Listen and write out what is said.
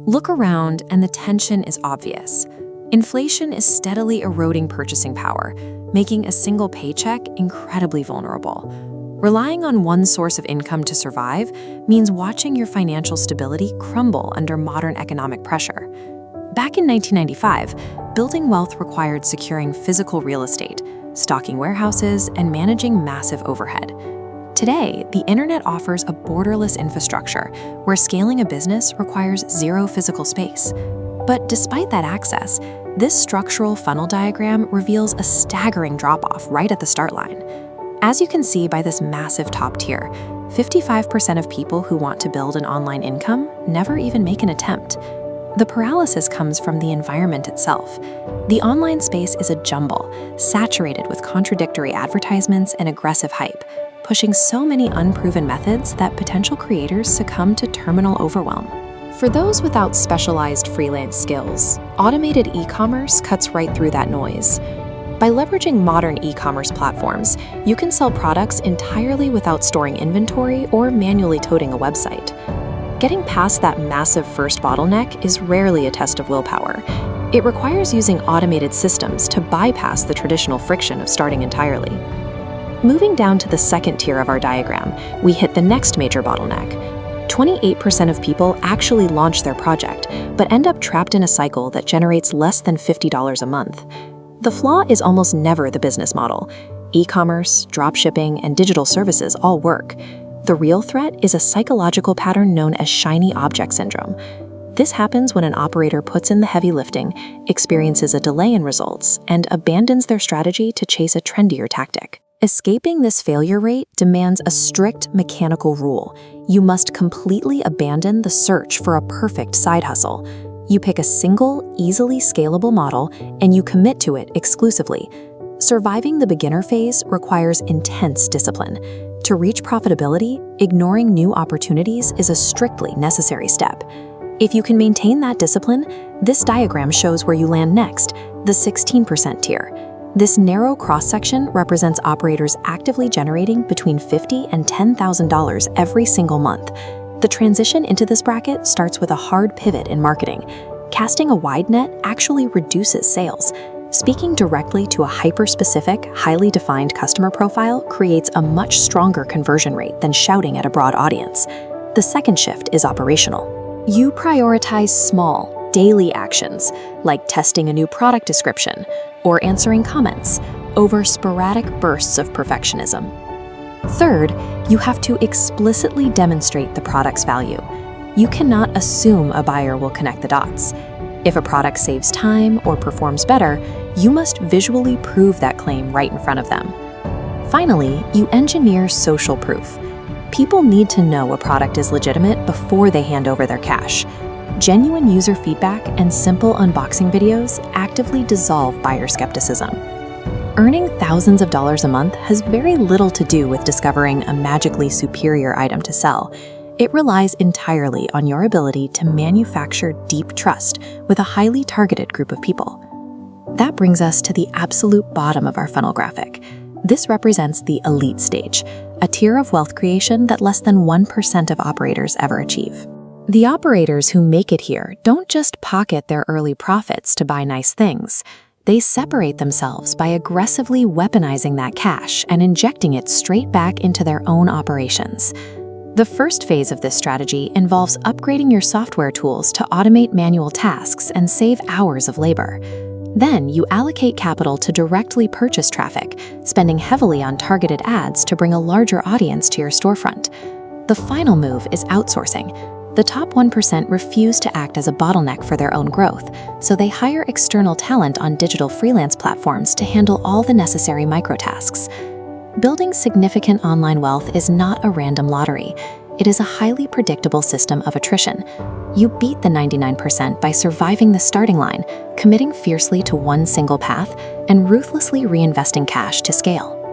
Look around and the tension is obvious. Inflation is steadily eroding purchasing power, making a single paycheck incredibly vulnerable. Relying on one source of income to survive means watching your financial stability crumble under modern economic pressure. Back in 1995, building wealth required securing physical real estate, stocking warehouses, and managing massive overhead. Today, the internet offers a borderless infrastructure where scaling a business requires zero physical space. But despite that access, this structural funnel diagram reveals a staggering drop-off right at the start line. As you can see by this massive top tier, 55% of people who want to build an online income never even make an attempt. The paralysis comes from the environment itself. The online space is a jumble, saturated with contradictory advertisements and aggressive hype, pushing so many unproven methods that potential creators succumb to terminal overwhelm. For those without specialized freelance skills, automated e-commerce cuts right through that noise. By leveraging modern e-commerce platforms, you can sell products entirely without storing inventory or manually toting a website. Getting past that massive first bottleneck is rarely a test of willpower. It requires using automated systems to bypass the traditional friction of starting entirely. Moving down to the second tier of our diagram, we hit the next major bottleneck. 28% of people actually launch their project, but end up trapped in a cycle that generates less than $50 a month. The flaw is almost never the business model. E-commerce, dropshipping, and digital services all work. The real threat is a psychological pattern known as shiny object syndrome. This happens when an operator puts in the heavy lifting, experiences a delay in results, and abandons their strategy to chase a trendier tactic. Escaping this failure rate demands a strict mechanical rule. You must completely abandon the search for a perfect side hustle. You pick a single, easily scalable model, and you commit to it exclusively. Surviving the beginner phase requires intense discipline. To reach profitability, ignoring new opportunities is a strictly necessary step. If you can maintain that discipline, this diagram shows where you land next, the 16% tier. This narrow cross-section represents operators actively generating between $50,000 and $10,000 every single month. The transition into this bracket starts with a hard pivot in marketing. Casting a wide net actually reduces sales. Speaking directly to a hyper-specific, highly defined customer profile creates a much stronger conversion rate than shouting at a broad audience. The second shift is operational. You prioritize small, daily actions, like testing a new product description or answering comments, over sporadic bursts of perfectionism. Third, you have to explicitly demonstrate the product's value. You cannot assume a buyer will connect the dots. If a product saves time or performs better, you must visually prove that claim right in front of them. Finally, you engineer social proof. People need to know a product is legitimate before they hand over their cash. Genuine user feedback and simple unboxing videos actively dissolve buyer skepticism. Earning thousands of dollars a month has very little to do with discovering a magically superior item to sell. It relies entirely on your ability to manufacture deep trust with a highly targeted group of people. That brings us to the absolute bottom of our funnel graphic. This represents the elite stage, a tier of wealth creation that less than 1% of operators ever achieve. The operators who make it here don't just pocket their early profits to buy nice things. They separate themselves by aggressively weaponizing that cash and injecting it straight back into their own operations. The first phase of this strategy involves upgrading your software tools to automate manual tasks and save hours of labor. Then you allocate capital to directly purchase traffic, spending heavily on targeted ads to bring a larger audience to your storefront. The final move is outsourcing. The top 1% refuse to act as a bottleneck for their own growth, so they hire external talent on digital freelance platforms to handle all the necessary microtasks. Building significant online wealth is not a random lottery. It is a highly predictable system of attrition. You beat the 99% by surviving the starting line, committing fiercely to one single path, and ruthlessly reinvesting cash to scale.